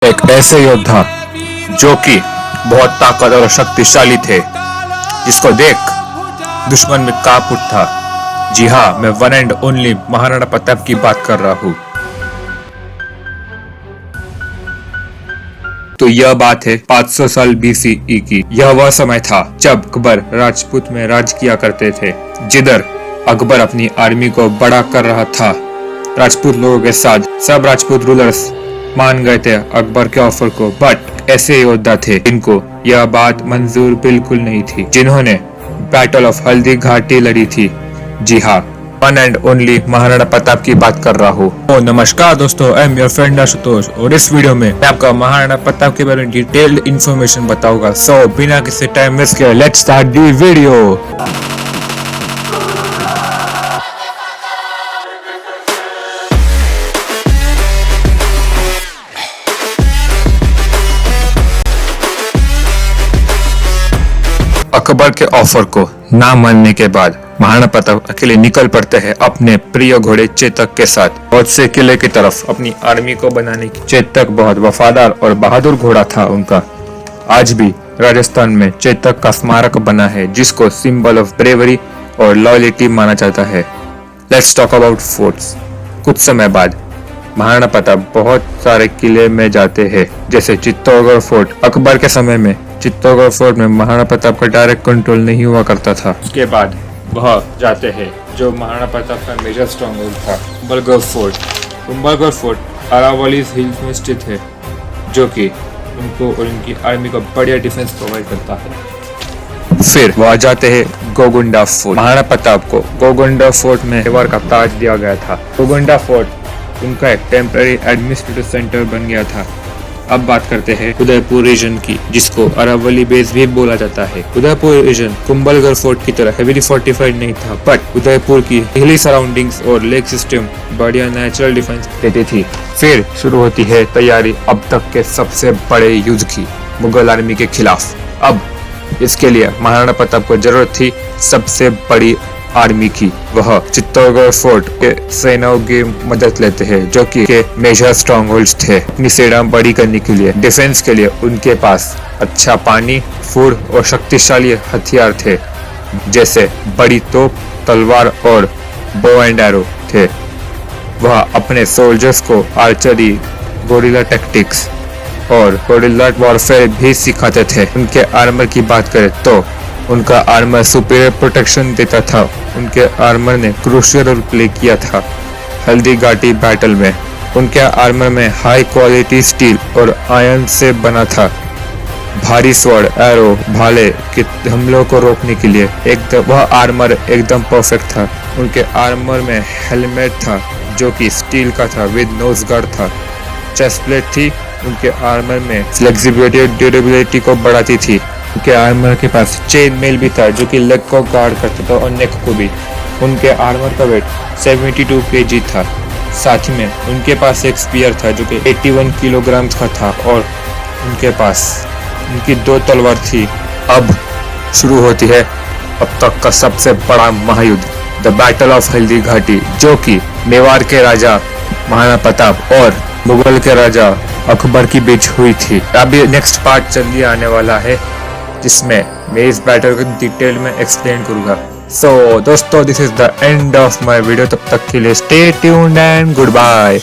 एक ऐसे योद्धा जो कि बहुत ताकतवर और शक्तिशाली थे, जिसको देख दुश्मन में कांप उठा। जी हाँ, मैं one and only Maharana Pratap की बात कर रहा हूँ। तो यह बात है 500 साल BCE की। यह वह समय था जब अकबर राजपूत में राज किया करते थे। जिधर अकबर अपनी आर्मी को बड़ा कर रहा था राजपूत लोगों के साथ, सब राजपूत रूलर्स मान गए थे अकबर के ऑफर को। बट ऐसे योद्धा थे जिनको यह बात मंजूर बिल्कुल नहीं थी, जिन्होंने बैटल ऑफ हल्दी घाटी लड़ी थी। जी हाँ, one and only Maharana Pratap की बात कर रहा हूँ। नमस्कार दोस्तों, I am your friend Ashutosh और इस वीडियो में मैं आपका महाराणा प्रताप के बारे में डिटेल्ड इन्फॉर्मेशन बताऊंगा। सो बिना किसी टाइम वेस्ट किए let's start the video. Akbar के ऑफर को ना मानने के बाद महाराणा प्रताप अकेले निकल पड़ते हैं अपने प्रिय घोड़े चेतक के साथ बहुत से किले की तरफ अपनी आर्मी को बनाने की। चेतक बहुत वफादार और बहादुर घोड़ा था उनका। आज भी राजस्थान में चेतक का स्मारक बना है, जिसको सिंबल ऑफ ब्रेवरी और लॉयल्टी माना जाता है। Let's talk about forts. कुछ समय बाद महाराणा प्रताप बहुत सारे किले में जाते हैं, जैसे चित्तौड़गढ़ फोर्ट। अकबर के समय में चित्तौड़गढ़ फोर्ट में महाराणा प्रताप का डायरेक्ट कंट्रोल नहीं हुआ करता था। उसके बाद वह जाते हैं जो महाराणा प्रताप का मेजर स्ट्रॉन्ग होल्ड था, Kumbhalgarh fort. Kumbhalgarh fort Aravalli hills में स्थित है, जो कि उनको और उनकी आर्मी को बढ़िया डिफेंस प्रोवाइड करता है। फिर वह जाते हैं गोगुंडा फोर्ट। महाराणा प्रताप को गोगुंडा फोर्ट में मेवाड़ का ताज दिया गया था। गोगुंडा फोर्ट उनका एक टेम्पररी एडमिनिस्ट्रेटिव सेंटर बन गया था। अब बात करते हैं उदयपुर रीजन की, जिसको अरावली बेस भी बोला जाता है। उदयपुर रीजन कुंभलगढ़ फोर्ट की तरह हेवीली फोर्टिफाइड नहीं था, बट उदयपुर की हिली सराउंडिंग्स और लेक सिस्टम बढ़िया नेचुरल डिफेंस देती थी। फिर शुरू होती है तैयारी अब तक के सबसे बड़े युद्ध की, मुगल आर्मी के खिलाफ। अब इसके लिए महाराणा प्रताप को जरूरत थी सबसे बड़ी आर्मी की। वह चित्तौड़गढ़ फोर्ट के सेनाओं की मदद लेते हैं, जो कि मेजर स्ट्रॉन्ग होल्ड्स थे। अपनी सेना बड़ी करने के लिए, डिफेंस के लिए उनके पास अच्छा पानी, फूड और शक्तिशाली हथियार थे, जैसे बड़ी तोप, तलवार और बो एंड एरो थे। वह अपने सोल्जर्स को आर्चरी, गोरिल्ला टैक्टिक्स और गोरिल्ला वॉरफेयर भी सिखाते थे। उनके आर्मर की बात करें तो उनका आर्मर सुपीरियर प्रोटेक्शन देता था। उनके आर्मर ने क्रूशियल रोल प्ले किया था हल्दी घाटी बैटल में। उनके आर्मर में हाई क्वालिटी स्टील और आयरन से बना था। भारी स्वॉर्ड, एरो, भाले के हमलों को रोकने के लिए वह आर्मर एकदम परफेक्ट था। उनके आर्मर में हेलमेट था, जो कि स्टील का था विद नोज गार्ड था। चेस्ट प्लेट थी। उनके आर्मर में फ्लेक्सिबिलिटी और ड्यूरेबिलिटी को बढ़ाती थी। उनके आर्मर के पास चेन मेल भी था, जो कि लेग को गार्ड करता था और नेक को भी। उनके आर्मर का वेट 72 kg था। साथ में उनके पास एक स्पीयर था, जो कि 81 किलोग्राम का था, और उनके पास उनकी 2 तलवार थी। अब शुरू होती है अब तक का सबसे बड़ा महायुद्ध, the battle of Haldi Ghati, जो कि मेवाड़ के राजा महाराणा प्रताप और मुगल के राजा अकबर की बीच हुई थी। अभी नेक्स्ट पार्ट जल्दी आने वाला है, जिसमें मैं इस बैटल को डिटेल में एक्सप्लेन करूंगा। सो दोस्तों, this is the end of my video. तब तक के लिए stay tuned and good bye.